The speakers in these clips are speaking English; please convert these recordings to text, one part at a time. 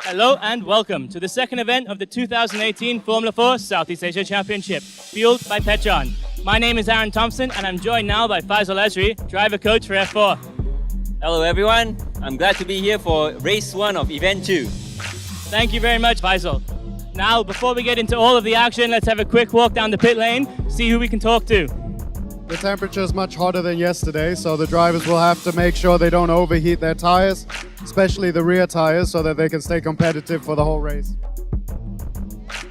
Hello and welcome to the second event of the 2018 Formula 4 Southeast Asia Championship, fueled by Petron. My name is Aaron Thompson and I'm joined now by Faisal Ezri, driver coach for F4. Hello everyone, I'm glad to be here for race 1 of event 2. Thank you very much, Faisal. Now, before we get into all of the action, let's have a quick walk down the pit lane, see who we can talk to. The temperature is much hotter than yesterday, so the drivers will have to make sure they don't overheat their tires, especially the rear tires, so that they can stay competitive for the whole race.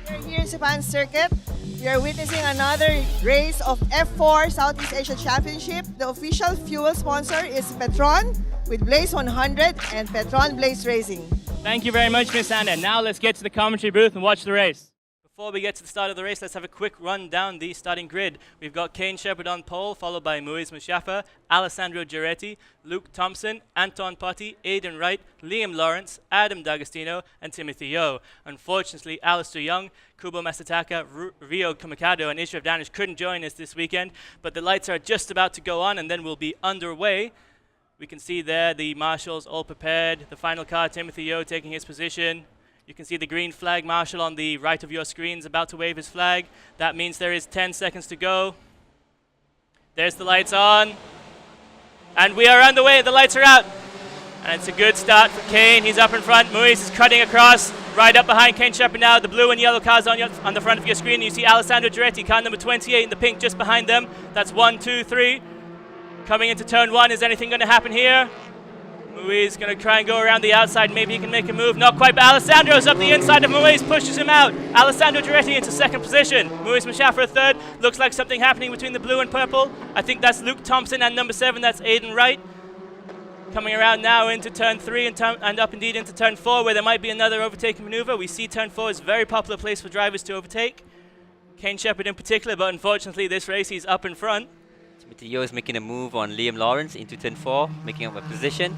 We're here in Japan Circuit. We are witnessing another race of F4 Southeast Asia Championship. The official fuel sponsor is Petron with Blaze 100 and Petron Blaze Racing. Thank you very much, Miss Anna. Now let's get to the commentary booth and watch the race. Before we get to the start of the race, let's have a quick run down the starting grid. We've got Kayne Shepherd on pole, followed by Muiz Mustafa, Alessandro Giretti, Luke Thompson, Anton Potty, Aidan Wright, Liam Lawrence, Adam D'Agostino, and Timothy Yeo. Unfortunately, Alistair Young, Kubo Masataka, Rio Kumikado, and Ishraf Danish couldn't join us this weekend, but the lights are just about to go on and then we'll be underway. We can see there the marshals all prepared. The final car, Timothy Yeo taking his position. You can see the green flag marshal on the right of your screens about to wave his flag. That means there is 10 seconds to go. There's the lights on. And we are underway. The lights are out. And it's a good start for Kayne. He's up in front. Muiz is cutting across. Right up behind Kayne Shepherd now. The blue and yellow cars on the front of your screen. You see Alessandro Giretti, car number 28 in the pink just behind them. That's 1, 2, 3. Coming into turn 1. Is anything going to happen here? Muiz going to try and go around the outside. Maybe he can make a move. Not quite, but Alessandro's up the inside of Muiz, pushes him out. Alessandro Giretti into second position. Muiz Mustafa third. Looks like something happening between the blue and purple. I think that's Luke Thompson, and number 7, that's Aidan Wright. Coming around now into turn 3 and up indeed into turn 4, where there might be another overtaking maneuver. We see turn 4 is a very popular place for drivers to overtake. Kayne Shepherd in particular, but unfortunately this race he's up in front. Timothy Yeo is making a move on Liam Lawrence into turn 4, making up a position.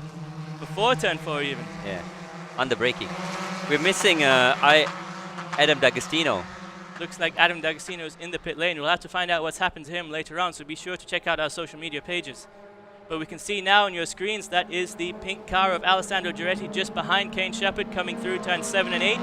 Before turn 4 even. Yeah, under braking. We're missing Adam D'Agostino. Looks like Adam D'Agostino is in the pit lane. We'll have to find out what's happened to him later on, so be sure to check out our social media pages. But we can see now on your screens that is the pink car of Alessandro Giretti just behind Kayne Shepherd, coming through turn 7 and 8.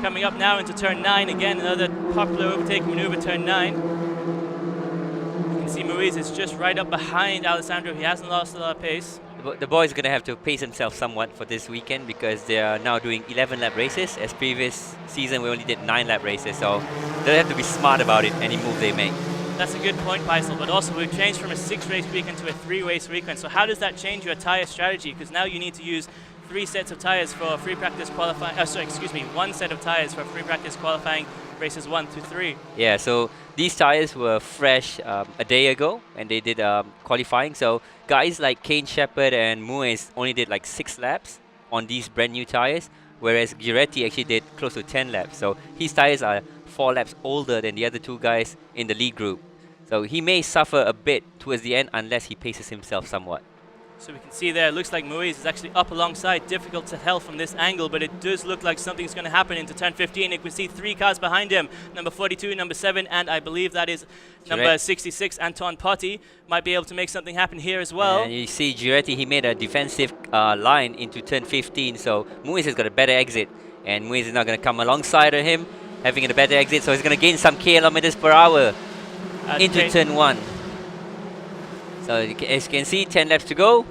Coming up now into turn 9 again, another popular overtaking maneuver, turn 9. You can see Muiz is just right up behind Alessandro. He hasn't lost a lot of pace. The boys are going to have to pace themselves somewhat for this weekend because they are now doing 11 lap races. As previous season we only did 9 lap races, so they'll have to be smart about it, any move they make. That's a good point, Faisal, but also we've changed from a 6-race weekend to a 3-race weekend. So how does that change your tyre strategy? Because now you need to use 3 sets of tyres for free practice qualifying. 1 set of tyres for free practice qualifying races 1 to 3. Yeah, so these tyres were fresh a day ago and they did qualifying. So guys like Kayne Shepherd and Muiz only did like 6 laps on these brand new tyres, whereas Giretti actually did close to 10 laps. So his tyres are 4 laps older than the other 2 guys in the lead group. So he may suffer a bit towards the end unless he paces himself somewhat. So we can see there, it looks like Muiz is actually up alongside. Difficult to tell from this angle, but it does look like something's going to happen into turn 15. You can see 3 cars behind him. Number 42, number 7, and I believe that is number 66, Anton Potty. Might be able to make something happen here as well. And you see Giretti, he made a defensive line into turn 15, so Muiz has got a better exit. And Muiz is now going to come alongside of him, having a better exit, so he's going to gain some kilometers per hour into turn 1. So as you can see, 10 laps to go.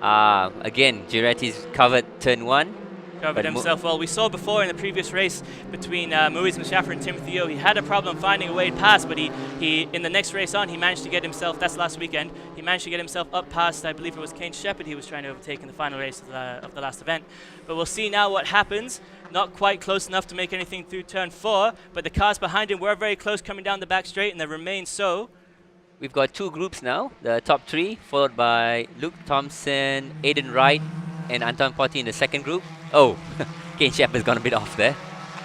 Again, Giretti's covered turn 1. Covered himself well. We saw before in the previous race between Muiz Mustafa and Timothy Yeo, he had a problem finding a way past, but he in the next race on, he managed to get himself, that's last weekend, he managed to get himself up past, I believe it was Kayne Shepherd he was trying to overtake in the final race of the last event. But we'll see now what happens. Not quite close enough to make anything through turn 4, but the cars behind him were very close coming down the back straight, and they remain so. We've got 2 groups now, the top 3, followed by Luke Thompson, Aidan Wright, and Anton Potty in the second group. Oh, Kayne Shepherd's gone a bit off there.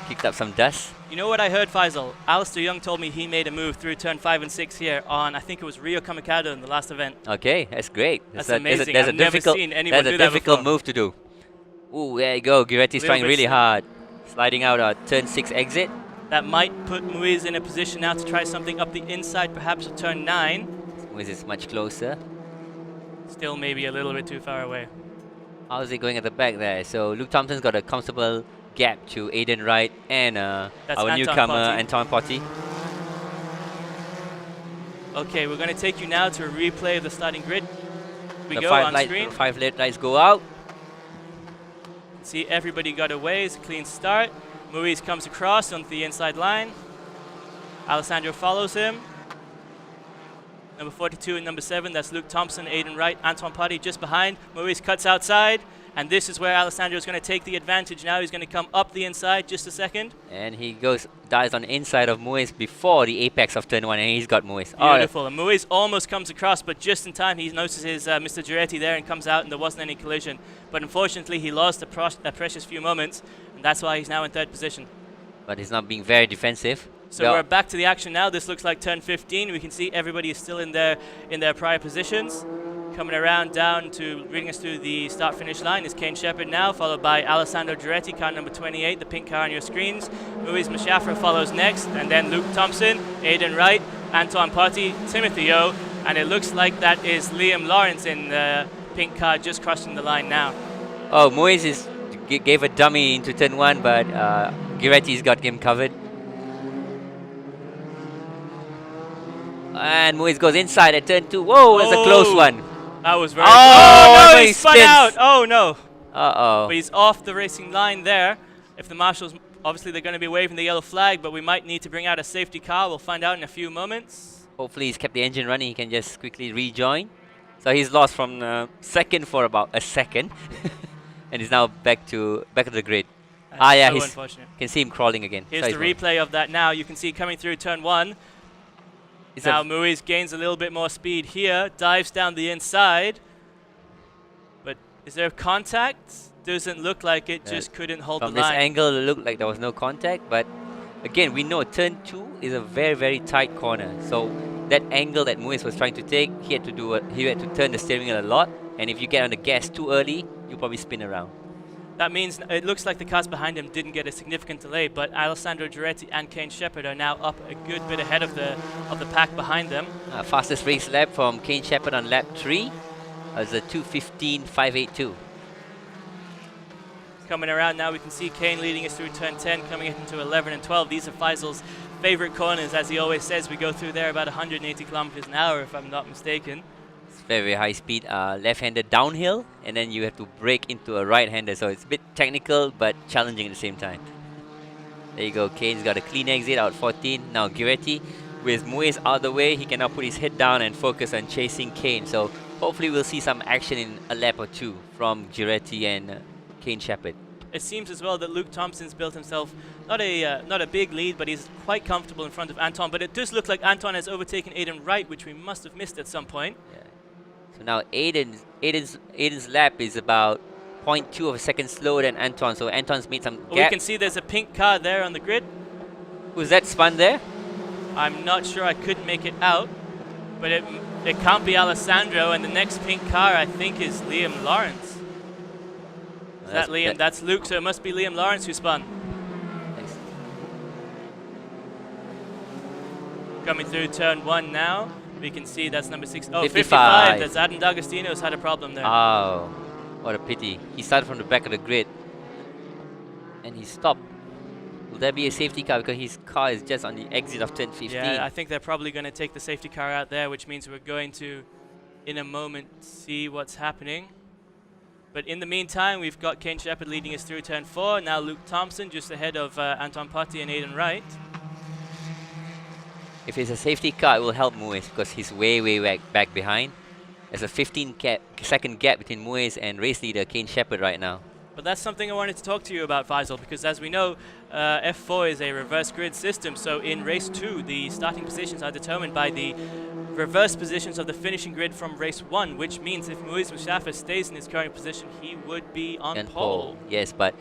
Kicked up some dust. You know what I heard, Faisal? Alistair Young told me he made a move through turn 5 and 6 here on, I think it was Rio Kumikado in the last event. Okay, that's great. That's amazing. I've never seen anyone do that before. That's a difficult move to do. Ooh, there you go. Giretti's trying really hard. Sliding out a turn 6 exit. That might put Muiz in a position now to try something up the inside, perhaps of turn 9. Muiz is much closer. Still maybe a little bit too far away. How's it going at the back there? So Luke Thompson's got a comfortable gap to Aiden Wright and our Anton newcomer Potty. Anton Potty. Okay, we're going to take you now to a replay of the starting grid. We The go on screen. five red lights go out. See, everybody got away. It's a clean start. Muiz comes across onto the inside line. Alessandro follows him. Number 42 and number 7, that's Luke Thompson, Aiden Wright, Anton Potty just behind. Muiz cuts outside, and this is where Alessandro is going to take the advantage now. He's going to come up the inside just a second. And he dives on the inside of Muiz before the apex of turn 1, and he's got Muiz. Beautiful. And Muiz almost comes across, but just in time he notices Mr. Giretti there and comes out, and there wasn't any collision. But unfortunately, he lost a precious few moments, and that's why he's now in 3rd position. But he's not being very defensive. So we're back to the action now. This looks like turn 15. We can see everybody is still in their prior positions. Coming around down to reading us through the start-finish line is Kayne Shepherd now, followed by Alessandro Giretti, car number 28, the pink car on your screens. Muiz Mashafra follows next, and then Luke Thompson, Aiden Wright, Anton Potty, Timothy O, and it looks like that is Liam Lawrence in the pink car just crossing the line now. Oh, Muiz gave a dummy into turn 1, but Giretti's got him covered. And Muiz goes inside at turn 2. Whoa, that's a close one. That was very Oh, no, he he spun spins. out. Oh, no. Uh-oh. But he's off the racing line there. If the marshals, obviously they're going to be waving the yellow flag, but we might need to bring out a safety car. We'll find out in a few moments. Hopefully he's kept the engine running. He can just quickly rejoin. So he's lost from second for about a second. And he's now back to the grid. That's Yeah, so you unfortunate. can see him crawling again. Here's the replay of that now. You can see coming through turn 1. Now Muiz gains a little bit more speed here, dives down the inside. But is there contact? Doesn't look like it, just couldn't hold the From line. this angle, it looked like there was no contact. But again, we know turn 2 is a very, very tight corner. So that angle that Muiz was trying to take, he had to turn the steering wheel a lot. And if you get on the gas too early, you'll probably spin around. That means it looks like the cars behind him didn't get a significant delay, but Alessandro Giretti and Kayne Shepherd are now up a good bit ahead of the pack behind them. Fastest race lap from Kayne Shepherd on lap 3 was a 2:15.582. Coming around now, we can see Kayne leading us through turn 10, coming into 11 and 12. These are Faisal's favorite corners. As he always says, we go through there about 180 kilometers an hour, if I'm not mistaken. It's very, very high speed, left-handed downhill, and then you have to brake into a right-hander. So it's a bit technical, but challenging at the same time. There you go, Kayne's got a clean exit out 14. Now Giretti, with Muiz out of the way, he can now put his head down and focus on chasing Kayne. So hopefully we'll see some action in a lap or two from Giretti and Kayne Shepherd. It seems as well that Luke Thompson's built himself not a big lead, but he's quite comfortable in front of Anton. But it does look like Anton has overtaken Aiden Wright, which we must have missed at some point. Yeah. So now Aiden's lap is about 0.2 of a second slower than Anton. So Anton's made some We gap. can see there's a pink car there on the grid. Was that spun there? I'm not sure, I couldn't make it out, but it can't be Alessandro, and the next pink car I think is Liam Lawrence. Is that Liam? That's Luke, so it must be Liam Lawrence who spun. Nice. Coming through turn 1 now, we can see that's number 6. Oh, 55. That's Adam D'Agostino's had a problem there. Oh, what a pity. He started from the back of the grid and he stopped. Will there be a safety car because his car is just on the exit of turn 15? Yeah, I think they're probably going to take the safety car out there, which means we're going to, in a moment, see what's happening. But in the meantime, we've got Kayne Shepherd leading us through turn 4. Now Luke Thompson just ahead of Anton Potty and Aiden Wright. If it's a safety car, it will help Muiz because he's way back behind. There's a 15-second gap between Muiz and race leader Kayne Shepherd right now. But that's something I wanted to talk to you about, Faisal, because as we know, F4 is a reverse grid system. So in race 2, the starting positions are determined by the reverse positions of the finishing grid from race 1, which means if Muiz Mashafra stays in his current position, he would be on pole. Yes, but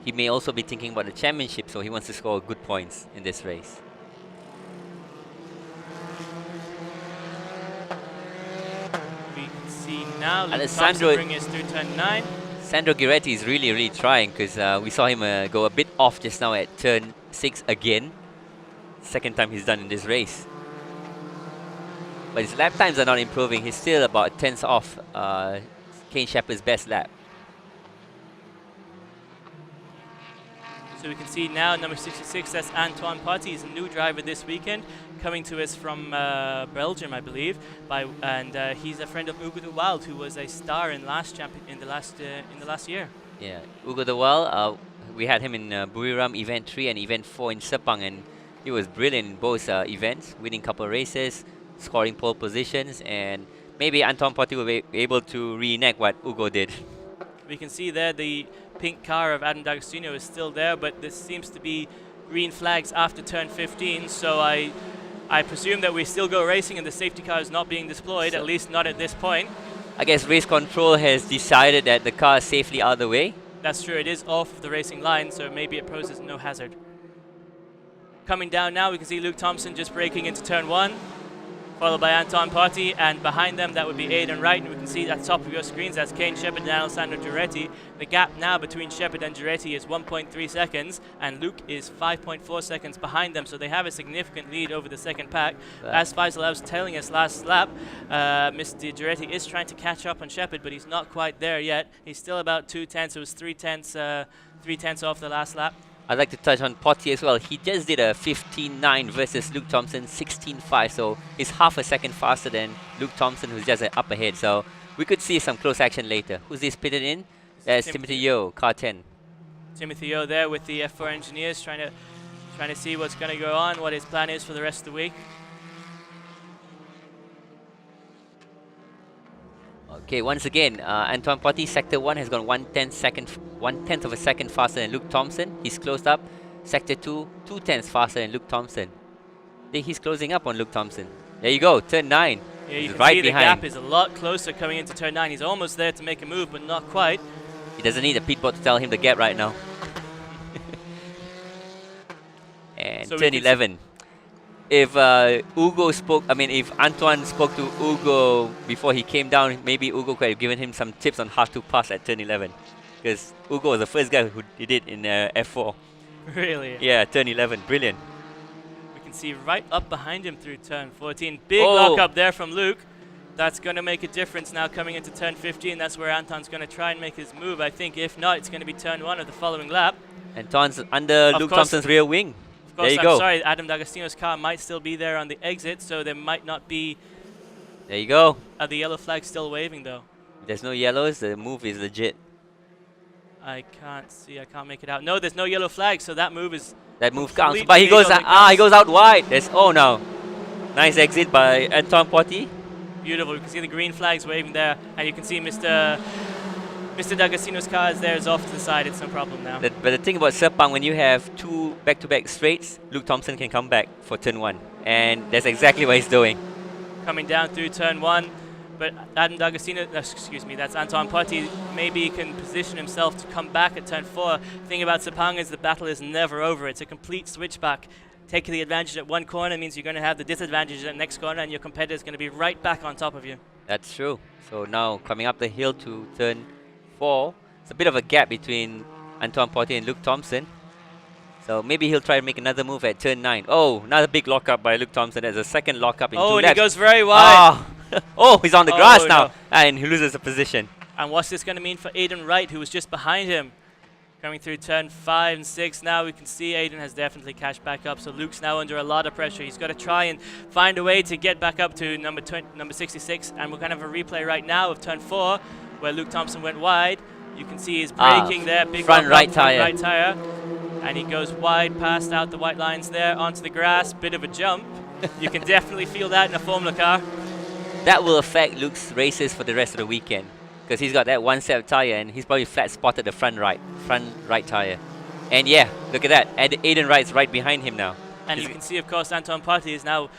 he may also be thinking about the championship, so he wants to score good points in this race. We can see now Luke Alessandro Thompson bringing us through turn 9. Sandro Giretti is really trying because we saw him go a bit off just now at turn 6 again. Second time he's done in this race. But his lap times are not improving. He's still about 10ths off Kayne Shepherd's best lap. So we can see now number 66, that's Antoine Potty. He's a new driver this weekend, coming to us from Belgium, I believe. And he's a friend of Hugo de Wild, who was a star in the last year. Yeah, Hugo de Wild, we had him in Buriram Event 3 and Event 4 in Sepang, and he was brilliant in both events, winning couple races, scoring pole positions, and maybe Antoine Potty will be able to reenact what Hugo did. We can see there the pink car of Adam D'Agostino is still there, but this seems to be green flags after turn 15, so I presume that we still go racing and the safety car is not being deployed, at least not at this point. I guess race control has decided that the car is safely out of the way. That's true, it is off the racing line, so maybe it poses no hazard. Coming down now, we can see Luke Thompson just braking into turn 1, followed by Antoine Potty, and behind them that would be Aidan Wright, and we can see at the top of your screens that's Kayne Shepherd and Alessandro Giretti. The gap now between Shepherd and Giretti is 1.3 seconds, and Luke is 5.4 seconds behind them, so they have a significant lead over the second pack. As Faisal was telling us last lap, Mr. Giretti is trying to catch up on Shepherd, but he's not quite there yet. He's still about 2/10, it was 3/10 off the last lap. I'd like to touch on Potty as well. He just did a 15.9 versus Luke Thompson 16.5, so he's half a second faster than Luke Thompson, who's just up ahead. So we could see some close action later. Who's this pitted in? That's Timothy Yeo, car 10. Timothy Yeo there with the F4 engineers trying to see what's going to go on, what his plan is for the rest of the week. Okay, once again, Antoine Potty, Sector 1 has gone 1/10 of a second faster than Luke Thompson. He's closed up. Sector 2, 2/10 faster than Luke Thompson. I think he's closing up on Luke Thompson. There you go, turn 9. Yeah, you can right see the behind. gap is a lot closer coming into turn 9. He's almost there to make a move, but not quite. He doesn't need a pit bot to tell him the gap right now. And So we turn can 11. If if Antoine spoke to Hugo before he came down, maybe Hugo could have given him some tips on how to pass at turn 11. Because Hugo was the first guy who did it in F4. Really? Yeah, turn 11, brilliant. We can see right up behind him through turn 14. Big lock up there from Luke. That's going to make a difference now coming into turn 15. That's where Anton's going to try and make his move. I think if not, it's going to be turn 1 of the following lap. Antoine's under Luke Thompson's rear wing. Of course, there you I'm go. sorry, Adam D'Agostino's car might still be there on the exit, so there might not be... There you go. The yellow flag still waving, though. There's no yellows, the move is legit. I can't see, I can't make it out. No, there's no yellow flag, so that move is... That move counts, but he goes out wide. There's, oh no. Nice exit by Antoine Potty. Beautiful, you can see the green flags waving there, and you can see Mr. D'Agostino's car is there, is off to the side, it's no problem now. But the thing about Sepang, when you have 2 back-to-back straights, Luke Thompson can come back for turn 1. And that's exactly what he's doing. Coming down through turn 1, but Adam D'Agostino, that's Antoine Potty, maybe he can position himself to come back at turn 4. The thing about Sepang is the battle is never over, it's a complete switchback. Taking the advantage at one corner means you're going to have the disadvantage at the next corner, and your competitor is going to be right back on top of you. That's true. So now, coming up the hill to turn 4, it's a bit of a gap between Antoine Potty and Luke Thompson. So maybe he'll try and make another move at turn 9. Oh, another big lockup by Luke Thompson. There's a second lockup in 2 laps. Oh, and he goes very wide. Oh, he's on the grass now. No. And he loses the position. And what's this going to mean for Aidan Wright, who was just behind him? Coming through turn 5 and 6 now, we can see Aidan has definitely cashed back up. So Luke's now under a lot of pressure. He's got to try and find a way to get back up to number 66. And we're going to have a replay right now of turn 4, where Luke Thompson went wide. You can see he's braking there. Big front right tire. Right tire. And he goes wide past out the white lines there onto the grass. Bit of a jump. You can definitely feel that in a Formula car. That will affect Luke's races for the rest of the weekend. Because he's got that one set of tire and he's probably flat spotted the front right tire. And yeah, look at that. Aidan Wright's right behind him now. And you can see, of course, Antoine Potty is now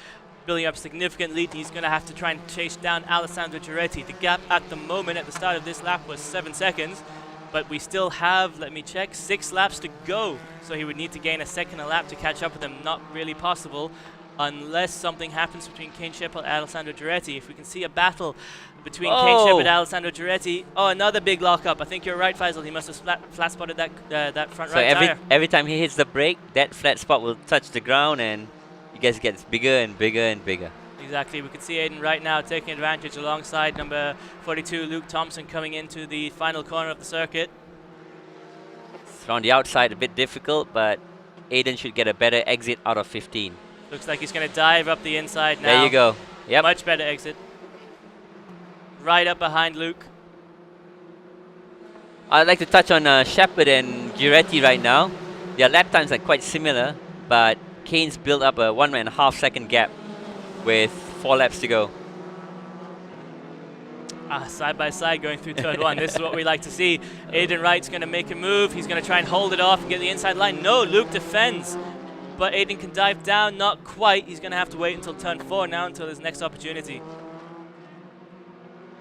building up significant lead. He's going to have to try and chase down Alessandro Giretti. The gap at the moment at the start of this lap was 7 seconds. But we still have, let me check, 6 laps to go. So he would need to gain a second a lap to catch up with him. Not really possible unless something happens between Kayne Shepherd and Alessandro Giretti. If we can see a battle between Kayne Shepherd and Alessandro Giretti. Oh, another big lockup. I think you're right, Faisal. He must have flat spotted that front right tire. So every time he hits the brake, that flat spot will touch the ground and it gets bigger and bigger and bigger. Exactly. We can see Aidan right now taking advantage alongside number 42, Luke Thompson, coming into the final corner of the circuit. So on the outside, a bit difficult, but Aiden should get a better exit out of 15. Looks like he's going to dive up the inside now. There you go. Yep. Much better exit. Right up behind Luke. I'd like to touch on Shepherd and Giretti right now. Their lap times are quite similar, but Kayne's built up a 1.5 second gap with 4 laps to go. Side by side going through turn 1. This is what we like to see. Aiden Wright's going to make a move. He's going to try and hold it off and get the inside line. No, Luke defends. But Aiden can dive down. Not quite. He's going to have to wait until turn 4 now, until his next opportunity.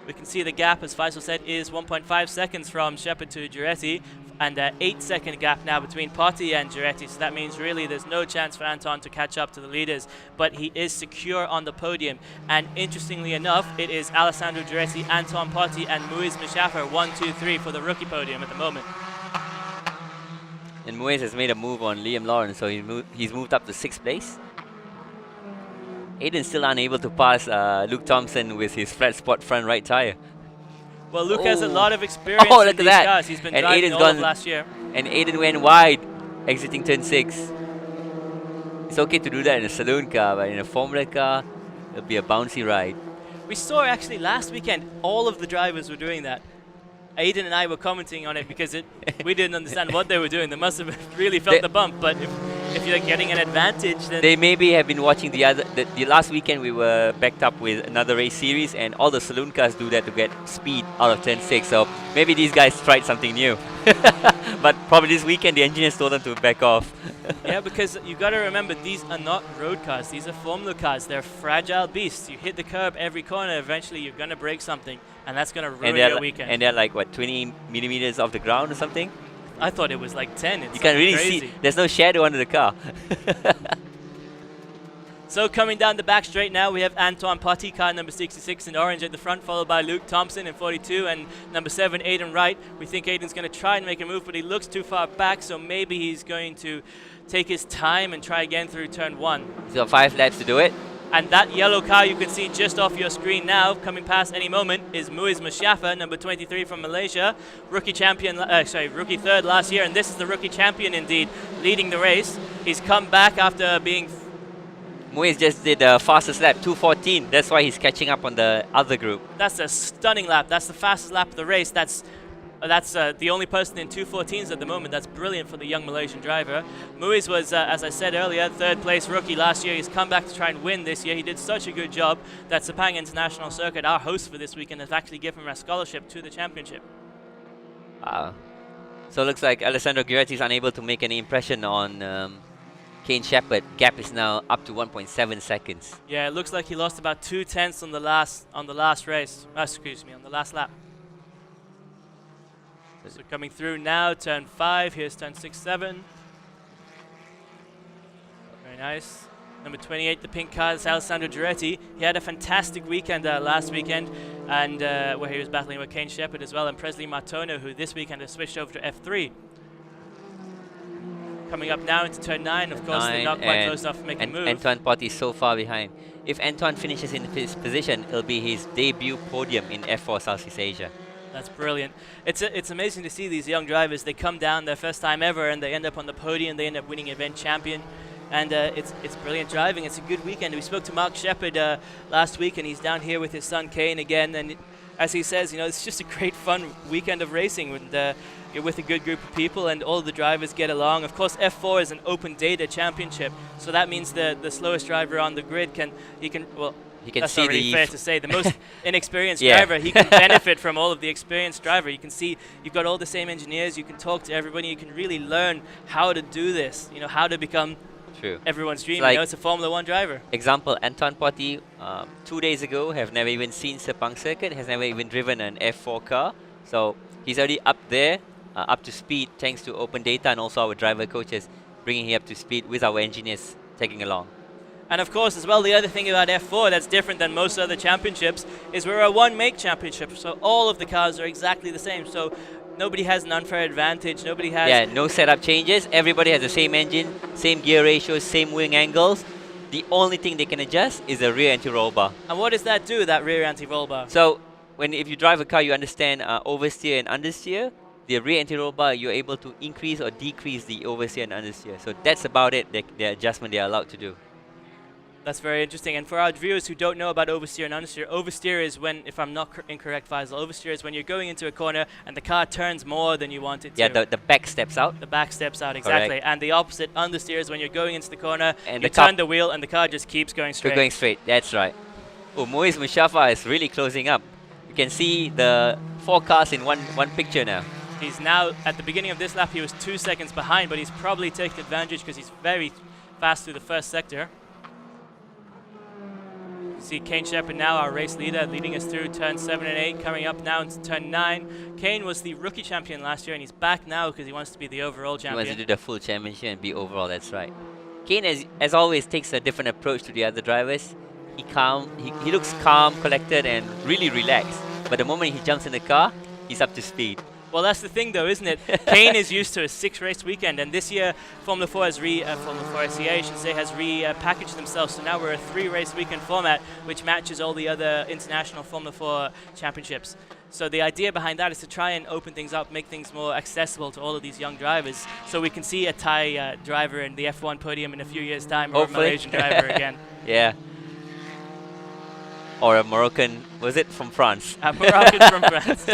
We can see the gap, as Faisal said, is 1.5 seconds from Shepherd to Giretti, and an 8-second gap now between Potty and Giretti. So that means really there's no chance for Anton to catch up to the leaders, but he is secure on the podium. And interestingly enough, it is Alessandro Giretti, Anton Potty, and Muiz Mashaffer 1, 2, 3 for the rookie podium at the moment. And Muiz has made a move on Liam Lawrence, so he's moved up to 6th place. Aiden's still unable to pass Luke Thompson with his flat spot front right tire. Well, Luke has a lot of experience look in at these that. cars. He's been And driving Aiden's all of gone- last year. And Aiden went wide, exiting turn 6. It's okay to do that in a saloon car, but in a Formula car, it'll be a bouncy ride. We saw actually last weekend, all of the drivers were doing that. Aiden and I were commenting on it because we didn't understand what they were doing. They must have really felt the bump, but if you're getting an advantage, then... They maybe have been watching the last weekend we were backed up with another race series, and all the saloon cars do that to get speed out of turn 6. So maybe these guys tried something new. But probably this weekend the engineers told them to back off. Yeah, because you got to remember, these are not road cars. These are Formula cars. They're fragile beasts. You hit the curb every corner, eventually you're going to break something, and that's going to ruin your weekend. And they're like, what, 20 millimeters off the ground or something? I thought it was like 10. It's You can really crazy. see, there's no shadow under the car. So coming down the back straight now, we have Anton Potty, car number 66 in orange at the front, followed by Luke Thompson in 42 and number 7, Aiden Wright. We think Aiden's going to try and make a move, but he looks too far back, so maybe he's going to take his time and try again through turn 1. He's got 5 laps to do it. And that yellow car you can see just off your screen now, coming past any moment, is Muiz Mashaffer, number 23 from Malaysia, rookie third last year, and this is the rookie champion indeed, leading the race. He's come back after being... Muiz just did fastest lap, 2:14. That's why he's catching up on the other group. That's a stunning lap. That's the fastest lap of the race. That's the only person in 2:14s at the moment. That's brilliant for the young Malaysian driver. Muiz was, as I said earlier, 3rd place rookie last year. He's come back to try and win this year. He did such a good job that Sepang International Circuit, our host for this weekend, has actually given him a scholarship to the championship. So it looks like Alessandro Giretti is unable to make any impression on Kayne Shepherd. Gap is now up to 1.7 seconds. Yeah, it looks like he lost about 2/10 on the last race. Excuse me, on the last lap. So coming through now, turn 5. Here's turn 6, 7. Very nice. Number 28, the pink car, is Alessandro Giretti. He had a fantastic weekend last weekend, and where he was battling with Kayne Shepherd as well, and Presley Martono, who this weekend has switched over to F3. Coming up now into turn 9, of course, they're not quite close enough to make a move. Antoine Potty is so far behind. If Antoine finishes in his position, it'll be his debut podium in F4 Southeast Asia. That's brilliant. It's amazing to see these young drivers. They come down their first time ever, and they end up on the podium. They end up winning event champion. And it's brilliant driving. It's a good weekend. We spoke to Mark Shepherd last week, and he's down here with his son Kayne again. And as he says, you know, it's just a great fun weekend of racing. You're with a good group of people, and all the drivers get along. Of course, F4 is an open data championship, so that means the slowest driver on the grid can that's see not really the fair to say. The most inexperienced Yeah. driver, he can benefit from all of the experienced driver. You can see you've got all the same engineers. You can talk to everybody. You can really learn how to do this. You know, how to become True. everyone's dream. Like you know, it's a Formula 1 driver. Example, Antoine Potty, 2 days ago, have never even seen Sepang Circuit, has never even driven an F4 car. So he's already up there, up to speed, thanks to open data and also our driver coaches bringing him up to speed with our engineers tagging along. And of course, as well, the other thing about F4 that's different than most other championships is we're a one-make championship. So all of the cars are exactly the same. So nobody has an unfair advantage. Nobody has... Yeah, no setup changes. Everybody has the same engine, same gear ratios, same wing angles. The only thing they can adjust is the rear anti-roll bar. And what does that do, that rear anti-roll bar? So if you drive a car, you understand oversteer and understeer. the rear anti-roll bar, you're able to increase or decrease the oversteer and understeer. So that's about it, the adjustment they are allowed to do. That's very interesting. And for our viewers who don't know about oversteer and understeer, oversteer is when, if I'm not incorrect, Faisal, oversteer is when you're going into a corner and the car turns more than you want it to. Yeah, the back steps out. The back steps out, exactly. Correct. And the opposite, understeer, is when you're going into the corner, And you the car turn the wheel and the car just keeps going straight. We're going straight, that's right. Oh, Muiz Mustafa is really closing up. You can see the 4 cars in one picture now. He's now, at the beginning of this lap, he was 2 seconds behind, but he's probably taken advantage because he's very fast through the first sector. You see Kayne Shepherd now, our race leader, leading us through turn 7 and 8, coming up now into turn 9. Kayne was the rookie champion last year, and he's back now because he wants to be the overall He champion. wants to do the full championship and be overall, that's right. Kayne, as always, takes a different approach to the other drivers. He looks calm, collected, and really relaxed. But the moment he jumps in the car, he's up to speed. Well, that's the thing, though, isn't it? Kayne is used to a 6-race weekend, and this year Formula 4 has Formula 4 SCA, I should say, has repackaged themselves. So now we're a 3-race weekend format, which matches all the other international Formula 4 championships. So the idea behind that is to try and open things up, make things more accessible to all of these young drivers, so we can see a Thai driver in the F1 podium in a few years' time, or Hopefully. a Malaysian driver again. Yeah. Or a Moroccan, was it from France? A Moroccan from France.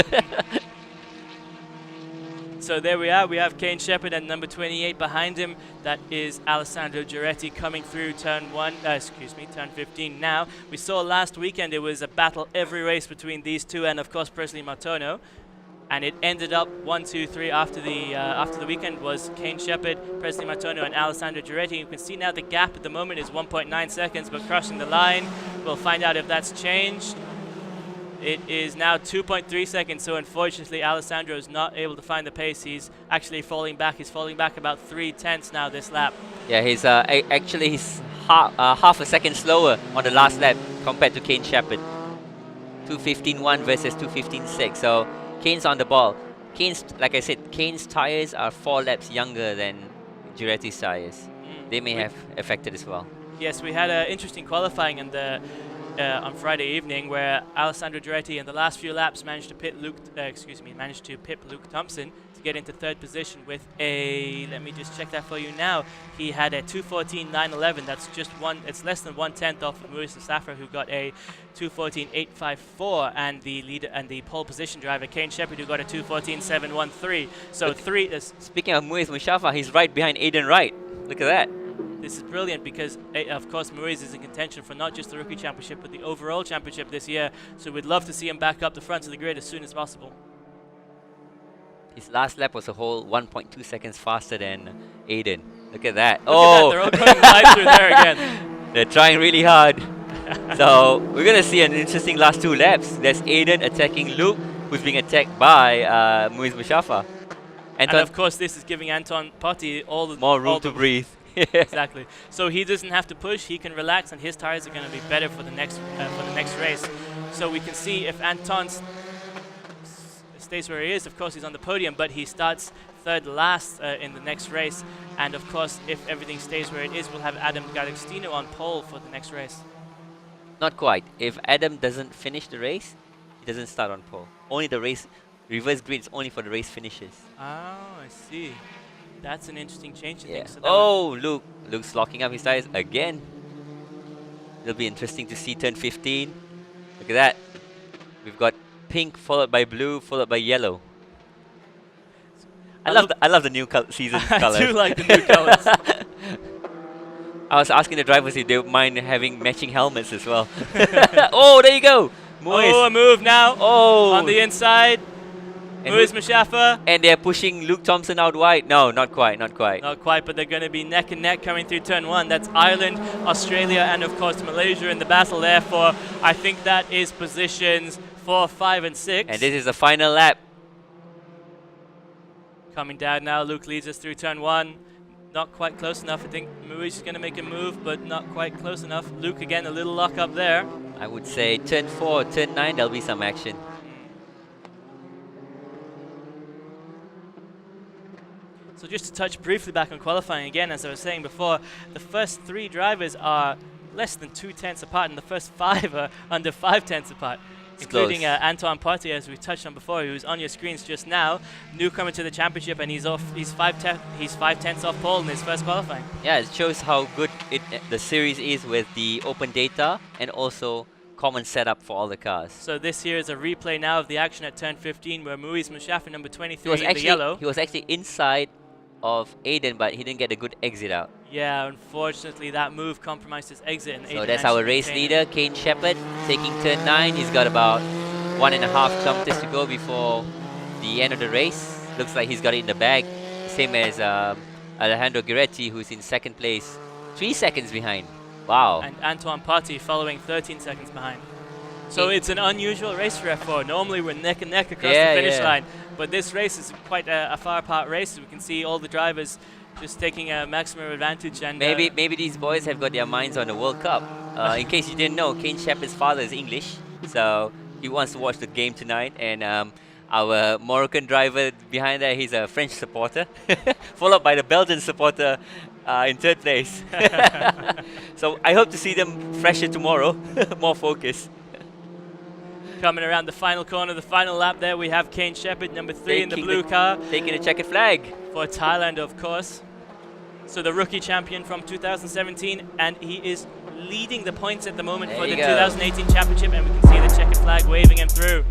So there we are. We have Kayne Shepherd and number 28 behind him. That is Alessandro Giretti coming through turn 15 now. We saw last weekend it was a battle every race between these two and, of course, Presley Martono. And it ended up 1, 2, 3 after the weekend was Kayne Shepherd, Presley Martono, and Alessandro Giretti. You can see now the gap at the moment is 1.9 seconds, but crossing the line, we'll find out if that's changed. It is now 2.3 seconds, so unfortunately Alessandro is not able to find the pace. He's actually falling back. He's falling back about 3/10 now this lap. Yeah, he's actually he's half a second slower on the last lap compared to Kayne Shepherd. 2:15.1 versus 2:15.6. So Kayne's on the ball. Kayne's, like I said, Kayne's tires are 4 laps younger than Giretti's tires. They may have affected as well. Yes, we had an interesting qualifying in the on Friday evening, where Alessandro Giretti in the last few laps managed to pit Luke Thompson to get into 3rd position with a, let me just check that for you now. He had a 2:14.911. That's just it's less than 1/10 off of Muiz Mustafa, who got a 2:14.854, and the leader and the pole position driver Kayne Shepherd, who got a 2:14.713. So Speaking of Muiz Mustafa, he's right behind Aiden Wright. Look at that. This is brilliant because, of course, Muiz is in contention for not just the rookie championship, but the overall championship this year. So we'd love to see him back up the front of the grid as soon as possible. His last lap was a whole 1.2 seconds faster than Aiden. Look at that. Look at that, they're all going live through there again. They're trying really hard. So we're going to see an interesting last 2 laps. There's Aiden attacking Luke, who's being attacked by Muiz Mustafa. And of course, this is giving Anton Potti more room to breathe. Exactly. So he doesn't have to push; he can relax, and his tires are going to be better for the next race. So we can see if Anton stays where he is. Of course, he's on the podium, but he starts 3rd last in the next race. And of course, if everything stays where it is, we'll have Adam D'Agostino on pole for the next race. Not quite. If Adam doesn't finish the race, he doesn't start on pole. Only the race reverse grid is only for the race finishes. Oh, I see. That's an interesting change. Yeah. So Luke's locking up his tires again. It'll be interesting to see turn 15. Look at that. We've got pink followed by blue followed by yellow. I love the new season colors. I do like the new colors. I was asking the drivers if they would mind having matching helmets as well. Oh, there you go. Muiz. Oh, a move now. Oh. On the inside. Muiz Mustafa. And they're pushing Luke Thompson out wide. No, not quite, not quite. Not quite, but they're going to be neck and neck coming through turn 1. That's Ireland, Australia, and of course Malaysia in the battle there for, I think that is positions 4, 5, and 6. And this is the final lap. Coming down now, Luke leads us through turn 1. Not quite close enough. I think Muiz is going to make a move, but not quite close enough. Luke again, a little lock up there. I would say turn 4, turn 9, there'll be some action. So just to touch briefly back on qualifying again, as I was saying before, the first 3 drivers are less than 2/10 apart, and the first 5 are under 5/10 apart. including close. Antoine Potti, as we touched on before, who's on your screens just now, newcomer to the championship, and he's 5/10ths off pole in his first qualifying. Yeah, it shows how good the series is with the open data and also common setup for all the cars. So this here is a replay now of the action at turn 15, where Muiz Mushafa, number 23, He was in the yellow. actually inside of Aiden, but he didn't get a good exit out. Yeah, unfortunately, that move compromised his exit. And So Aiden that's our actually race maintained it. leader, Kayne Shepherd, taking turn 9. He's got about 1.5 kilometers to go before the end of the race. Looks like he's got it in the bag. Same as Alejandro Giretti, who's in second place, 3 seconds behind. Wow. And Antoine Potti following 13 seconds behind. So it's an unusual race for F4. Normally we're neck and neck across the finish line, but this race is quite a far apart race. We can see all the drivers just taking a maximum advantage. And Maybe these boys have got their minds on the World Cup. In case you didn't know, Kayne Shepherd's father is English, so he wants to watch the game tonight. And our Moroccan driver behind there, he's a French supporter, followed by the Belgian supporter in third place. So I hope to see them fresher tomorrow, more focused. Coming around the final corner, the final lap there, we have Kayne Shepherd, number 3 in the blue car. Taking a checkered flag. For Thailand, of course. So the rookie champion from 2017, and he is leading the points at the moment for the 2018 championship, and we can see the checkered flag waving him through.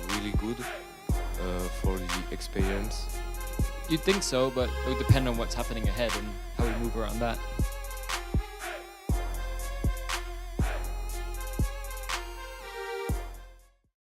Really good for the experience. You'd think so, but it would depend on what's happening ahead and how we move around that.